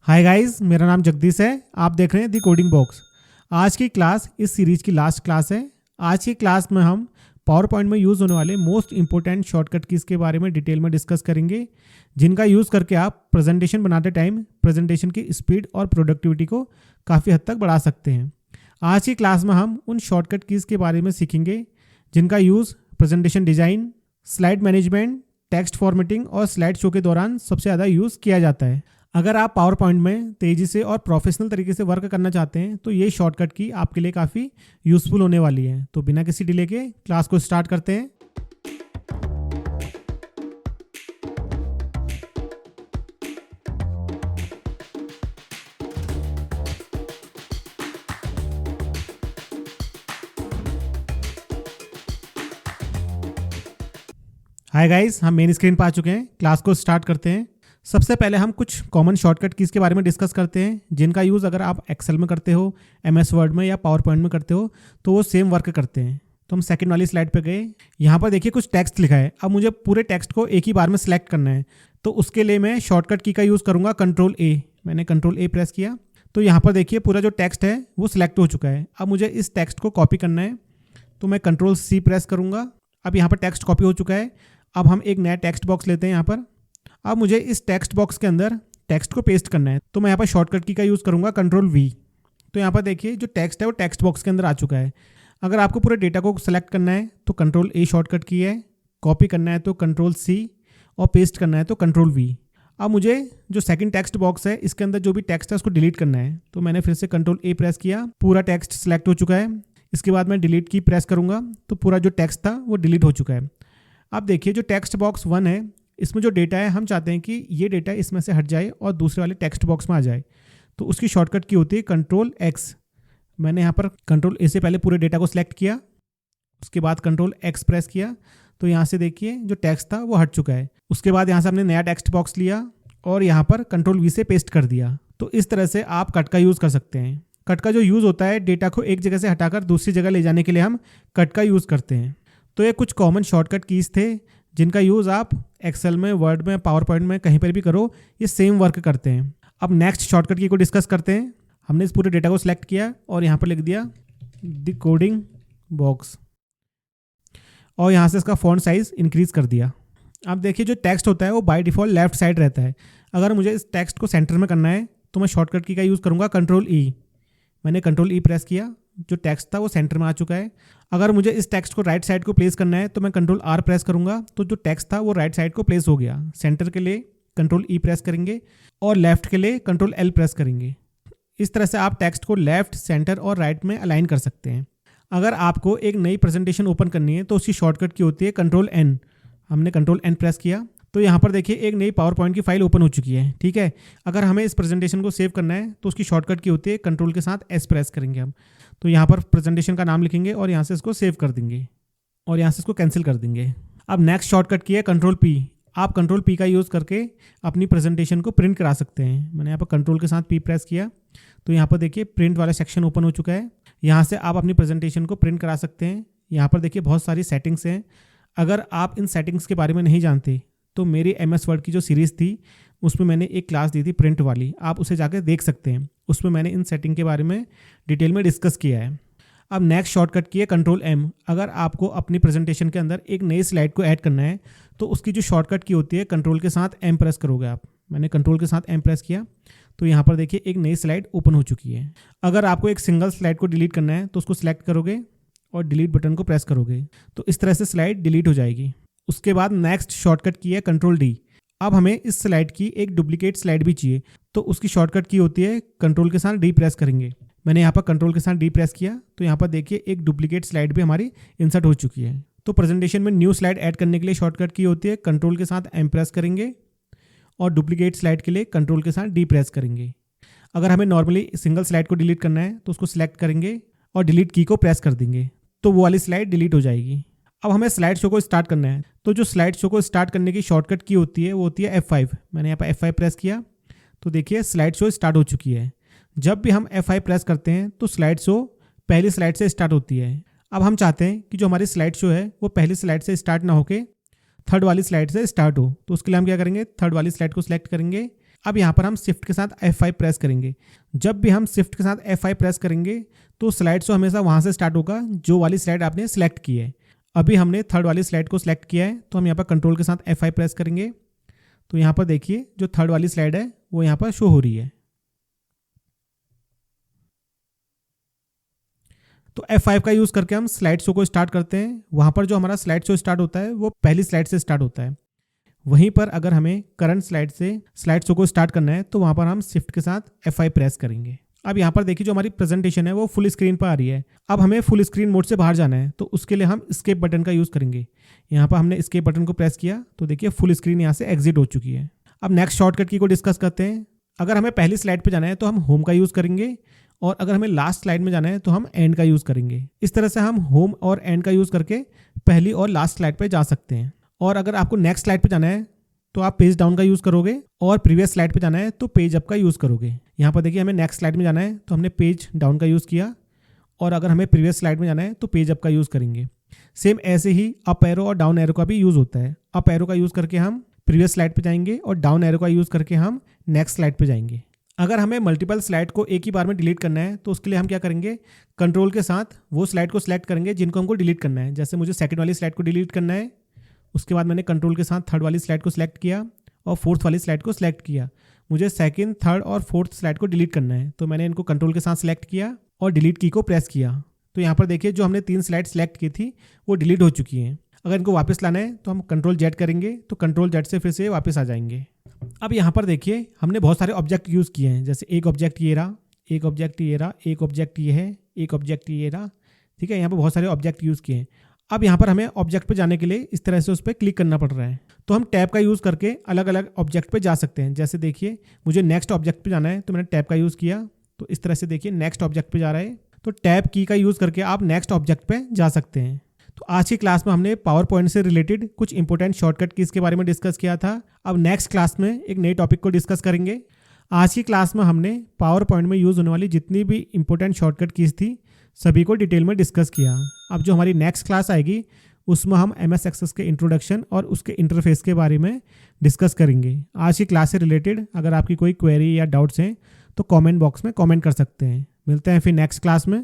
Hi guys, मेरा नाम जगदीश है। आप देख रहे हैं दी कोडिंग बॉक्स। आज की क्लास इस सीरीज की लास्ट क्लास है। आज की क्लास में हम पावर पॉइंट में यूज़ होने वाले मोस्ट इंपॉर्टेंट शॉर्टकट कीज़ के बारे में डिटेल में डिस्कस करेंगे, जिनका यूज़ करके आप प्रेजेंटेशन बनाते टाइम प्रेजेंटेशन की स्पीड और प्रोडक्टिविटी को काफ़ी हद तक बढ़ा सकते हैं। आज की क्लास में हम उन शॉर्टकट कीज़ के बारे में सीखेंगे जिनका use presentation design, slide management, text formatting और स्लाइड शो के दौरान सबसे ज़्यादा यूज़ किया जाता है। अगर आप पावर पॉइंट में तेज़ी से और प्रोफेशनल तरीके से वर्क करना चाहते हैं तो ये शॉर्टकट की आपके लिए काफ़ी यूज़फुल होने वाली है। तो बिना किसी डिले के क्लास को स्टार्ट करते हैं। हाय गाइस, हम मेन स्क्रीन पर आ चुके हैं। क्लास को स्टार्ट करते हैं। सबसे पहले हम कुछ कॉमन शॉर्टकट कीज़ के बारे में डिस्कस करते हैं जिनका यूज़ अगर आप एक्सेल में करते हो, एमएस वर्ड में या पावर पॉइंट में करते हो तो वो सेम वर्क करते हैं। तो हम सेकंड वाली स्लाइड पे गए। यहाँ पर देखिए कुछ टेक्स्ट लिखा है। अब मुझे पूरे टेक्स्ट को एक ही बार में सिलेक्ट करना है, तो उसके लिए मैं शॉर्टकट की का यूज़ करूँगा Ctrl+A। मैंने Ctrl+A प्रेस किया तो यहाँ पर देखिए पूरा जो टेक्स्ट है वो सिलेक्ट हो चुका है। अब मुझे इस टेक्स्ट को कॉपी करना है तो मैं Ctrl+C प्रेस करूँगा। अब यहाँ पर टेक्स्ट कॉपी हो चुका है। अब हम एक नया टेक्स्ट बॉक्स लेते हैं यहाँ पर। अब मुझे इस टेक्स्ट बॉक्स के अंदर टेक्स्ट को पेस्ट करना है, तो मैं यहाँ पर शॉर्टकट की का यूज़ करूँगा Ctrl+V। तो यहाँ पर देखिए जो टेक्स्ट है वो टेक्स्ट बॉक्स के अंदर आ चुका है। अगर आपको पूरे डेटा को सेलेक्ट करना है तो Ctrl+A शॉर्टकट की है, कॉपी करना है तो Ctrl+C और पेस्ट करना है तो Ctrl+V। अब मुझे जो सेकंड टेक्स्ट बॉक्स है इसके अंदर जो भी टेक्स्ट है उसको डिलीट करना है, तो मैंने फिर से Ctrl+A प्रेस किया। पूरा टेक्स्ट सेलेक्ट हो चुका है। इसके बाद मैं डिलीट की प्रेस करूँगा तो पूरा जो टेक्स्ट था वो डिलीट हो चुका है। अब देखिए जो टेक्स्ट बॉक्स 1 है इसमें जो डेटा है हम चाहते हैं कि ये डेटा इसमें से हट जाए और दूसरे वाले टेक्स्ट बॉक्स में आ जाए, तो उसकी शॉर्टकट की होती है Ctrl+X। मैंने यहाँ पर Ctrl+A से पहले पूरे डेटा को सिलेक्ट किया, उसके बाद Ctrl+X प्रेस किया तो यहाँ से देखिए जो टेक्स्ट था वो हट चुका है। उसके बाद यहाँ से हमने नया टेक्स्ट बॉक्स लिया और यहाँ पर Ctrl+V से पेस्ट कर दिया। तो इस तरह से आप कट का यूज़ कर सकते हैं। कट का जो यूज़ होता है डेटा को एक जगह से हटाकर दूसरी जगह ले जाने के लिए हम कट का यूज़ करते हैं। तो ये कुछ कॉमन शॉर्टकट कीज़ थे जिनका यूज़ आप एक्सेल में, वर्ड में, पावर पॉइंट में कहीं पर भी करो, ये सेम वर्क करते हैं। अब नेक्स्ट शॉर्टकट की को डिस्कस करते हैं। हमने इस पूरे डेटा को सिलेक्ट किया और यहाँ पर लिख दिया द कोडिंग बॉक्स और यहाँ से इसका फॉन्ट साइज़ इंक्रीज़ कर दिया। अब देखिए जो टेक्स्ट होता है वो बाय डिफ़ॉल्ट लेफ्ट साइड रहता है। अगर मुझे इस टेक्स्ट को सेंटर में करना है तो मैं शॉर्टकट की का यूज़ करूँगा Ctrl+E। मैंने Ctrl+E प्रेस किया, जो टेक्स्ट था वो सेंटर में आ चुका है। अगर मुझे इस टेक्स्ट को राइट साइड को प्लेस करना है तो मैं Ctrl+R प्रेस करूंगा, तो जो टेक्स्ट था वो राइट साइड को प्लेस हो गया। सेंटर के लिए Ctrl+E प्रेस करेंगे और लेफ्ट के लिए Ctrl+L प्रेस करेंगे। इस तरह से आप टेक्स्ट को लेफ्ट, सेंटर और राइट में अलाइन कर सकते हैं। अगर आपको एक नई प्रेजेंटेशन ओपन करनी है तो उसकी शॉर्टकट की होती है Ctrl+N। हमने Ctrl+N प्रेस किया तो यहाँ पर देखिए एक नई पावर पॉइंट की फाइल ओपन हो चुकी है। ठीक है, अगर हमें इस प्रेजेंटेशन को सेव करना है तो उसकी शॉर्टकट की होती है कंट्रोल के साथ S प्रेस करेंगे हम। तो यहाँ पर प्रेजेंटेशन का नाम लिखेंगे और यहाँ से इसको सेव कर देंगे और यहाँ से इसको कैंसिल कर देंगे। अब नेक्स्ट शॉर्टकट की है Ctrl+P। आप Ctrl+P का यूज़ करके अपनी प्रेजेंटेशन को प्रिंट करा सकते हैं। मैंने यहाँ पर कंट्रोल के साथ P प्रेस किया तो यहाँ पर देखिए प्रिंट वाला सेक्शन ओपन हो चुका है। यहाँ से आप अपनी प्रेजेंटेशन को प्रिंट करा सकते हैं। यहाँ पर देखिए बहुत सारी सेटिंग्स हैं। अगर आप इन सेटिंग्स के बारे में नहीं जानते तो मेरी MS वर्ड की जो सीरीज़ थी उसमें मैंने एक क्लास दी थी प्रिंट वाली, आप उसे जाकर देख सकते हैं। उसमें मैंने इन सेटिंग के बारे में डिटेल में डिस्कस किया है। अब नेक्स्ट शॉर्टकट की है Ctrl+M। अगर आपको अपनी प्रेजेंटेशन के अंदर एक नई स्लाइड को ऐड करना है तो उसकी जो शॉर्टकट की होती है कंट्रोल के साथ M प्रेस करोगे आप। मैंने कंट्रोल के साथ M प्रेस किया तो यहाँ पर देखिए एक नई स्लाइड ओपन हो चुकी है। अगर आपको एक सिंगल स्लाइड को डिलीट करना है तो उसको सिलेक्ट करोगे और डिलीट बटन को प्रेस करोगे तो इस तरह से स्लाइड डिलीट हो जाएगी। उसके बाद नेक्स्ट शॉर्टकट की है Ctrl+D। अब हमें इस स्लाइड की एक डुप्लीकेट स्लाइड भी चाहिए, तो उसकी शॉर्टकट की होती है कंट्रोल के साथ D प्रेस करेंगे। मैंने यहाँ पर कंट्रोल के साथ D प्रेस किया तो यहाँ पर देखिए एक डुप्लीकेट स्लाइड भी हमारी इंसर्ट हो चुकी है। तो प्रेजेंटेशन में न्यू स्लाइड ऐड करने के लिए शॉर्टकट की होती है कंट्रोल के साथ M प्रेस करेंगे और डुप्लीकेट स्लाइड के लिए कंट्रोल के साथ D प्रेस करेंगे। अगर हमें नॉर्मली सिंगल स्लाइड को डिलीट करना है तो उसको सिलेक्ट करेंगे और डिलीट की को प्रेस कर देंगे तो वो वाली स्लाइड डिलीट हो जाएगी। अब हमें स्लाइड शो को स्टार्ट करना है, तो जो स्लाइड शो को स्टार्ट करने की शॉर्टकट की होती है वो होती है F5। मैंने यहाँ पर F5 प्रेस किया तो देखिए स्लाइड शो स्टार्ट हो चुकी है। जब भी हम F5 प्रेस करते हैं तो स्लाइड शो पहली स्लाइड से स्टार्ट होती है। अब हम चाहते हैं कि जो हमारी स्लाइड शो है वो पहली स्लाइड से स्टार्ट ना होके थर्ड वाली स्लाइड से स्टार्ट हो, तो उसके लिए हम क्या करेंगे, थर्ड वाली स्लाइड को सिलेक्ट करेंगे अब यहाँ पर हम शिफ्ट के साथ F5 प्रेस करेंगे। जब भी हम शिफ्ट के साथ F5 प्रेस करेंगे तो स्लाइड शो हमेशा वहाँ से स्टार्ट होगा जो वाली स्लाइड आपने सेलेक्ट की है। अभी हमने थर्ड वाली स्लाइड को सिलेक्ट किया है तो हम यहाँ पर कंट्रोल के साथ F5 प्रेस करेंगे तो यहाँ पर देखिए जो थर्ड वाली स्लाइड है वो यहाँ पर शो हो रही है। तो F5 का यूज़ करके हम स्लाइड शो को स्टार्ट करते हैं। वहाँ पर जो हमारा स्लाइड शो स्टार्ट होता है वो पहली स्लाइड से स्टार्ट होता है। वहीं पर अगर हमें करंट स्लाइड से स्लाइड शो को स्टार्ट करना है तो वहाँ पर हम शिफ्ट के साथ F5 प्रेस करेंगे। अब यहाँ पर देखिए जो हमारी प्रेजेंटेशन है वो फुल स्क्रीन पर आ रही है। अब हमें फुल स्क्रीन मोड से बाहर जाना है तो उसके लिए हम एस्केप बटन का यूज़ करेंगे। यहाँ पर हमने एस्केप बटन को प्रेस किया तो देखिए फुल स्क्रीन यहाँ से एग्जिट हो चुकी है। अब नेक्स्ट शॉर्टकट की को डिस्कस करते हैं। अगर हमें पहली स्लाइड पर जाना है तो हम होम का यूज़ करेंगे और अगर हमें लास्ट स्लाइड में जाना है तो हम एंड का यूज़ करेंगे। इस तरह से हम होम और एंड का यूज़ करके पहली और लास्ट स्लाइड पे जा सकते हैं। और अगर आपको नेक्स्ट स्लाइड पे जाना है तो आप पेज डाउन का यूज़ करोगे और प्रीवियस स्लाइड पे जाना है तो पेज अप का यूज़ करोगे। यहाँ पर देखिए हमें नेक्स्ट स्लाइड में जाना है तो हमने पेज डाउन का यूज़ किया और अगर हमें प्रीवियस स्लाइड में जाना है तो पेज अप का यूज़ करेंगे। सेम ऐसे ही अप एरो और डाउन एरो का भी यूज़ होता है। अप एरो का यूज़ करके हम प्रीवियस स्लाइड पर जाएंगे और डाउन एरो का यूज़ करके हम नेक्स्ट स्लाइड पर जाएंगे। अगर हमें मल्टीपल स्लाइड को एक ही बार में डिलीट करना है तो उसके लिए हम क्या करेंगे, कंट्रोल के साथ वो स्लाइड को सिलेक्ट करेंगे जिनको हमको डिलीट करना है। जैसे मुझे सेकंड वाली स्लाइड को डिलीट करना है, उसके बाद मैंने कंट्रोल के साथ थर्ड वाली स्लाइड को सिलेक्ट किया और फोर्थ वाली स्लाइड को सिलेक्ट किया। मुझे सेकंड, थर्ड और फोर्थ स्लाइड को डिलीट करना है तो मैंने इनको कंट्रोल के साथ सिलेक्ट किया और डिलीट की को प्रेस किया। तो यहाँ पर देखिए जो हमने 3 स्लाइड सेलेक्ट की थी वो डिलीट हो चुकी हैं। अगर इनको वापस लाना है तो हम कंट्रोल जेड करेंगे तो कंट्रोल जेड से फिर से वापस आ जाएंगे। अब यहाँ पर देखिए हमने बहुत सारे ऑब्जेक्ट यूज़ किए हैं। जैसे एक ऑब्जेक्ट ये रहा, एक ऑब्जेक्ट ये रहा, एक ऑब्जेक्ट ये है, एक ऑब्जेक्ट ये रहा। ठीक है, यहाँ पर बहुत सारे ऑब्जेक्ट यूज़ किए हैं। अब यहाँ पर हमें ऑब्जेक्ट पे जाने के लिए इस तरह से उस पर क्लिक करना पड़ रहा है तो हम टैब का यूज़ करके अलग अलग ऑब्जेक्ट पे जा सकते हैं। जैसे देखिए मुझे नेक्स्ट ऑब्जेक्ट पे जाना है तो मैंने टैब का यूज़ किया तो इस तरह से देखिए नेक्स्ट ऑब्जेक्ट पे जा रहा है। तो टैब की का यूज़ करके आप नेक्स्ट ऑब्जेक्ट पे जा सकते हैं। तो आज की क्लास में हमने पावर पॉइंट से रिलेटेड कुछ इंपॉर्टेंट शॉर्टकट कीज़ के बारे में डिस्कस किया था। अब नेक्स्ट क्लास में एक नए टॉपिक को डिस्कस करेंगे। आज की क्लास में हमने पावर पॉइंट में यूज़ होने वाली जितनी भी इंपॉर्टेंट शॉर्टकट कीज़ थी सभी को डिटेल में डिस्कस किया। अब जो हमारी नेक्स्ट क्लास आएगी उसमें हम MS एक्सेस के इंट्रोडक्शन और उसके इंटरफेस के बारे में डिस्कस करेंगे। आज की क्लास से रिलेटेड अगर आपकी कोई क्वेरी या डाउट्स हैं तो कमेंट बॉक्स में कमेंट कर सकते हैं। मिलते हैं फिर नेक्स्ट क्लास में।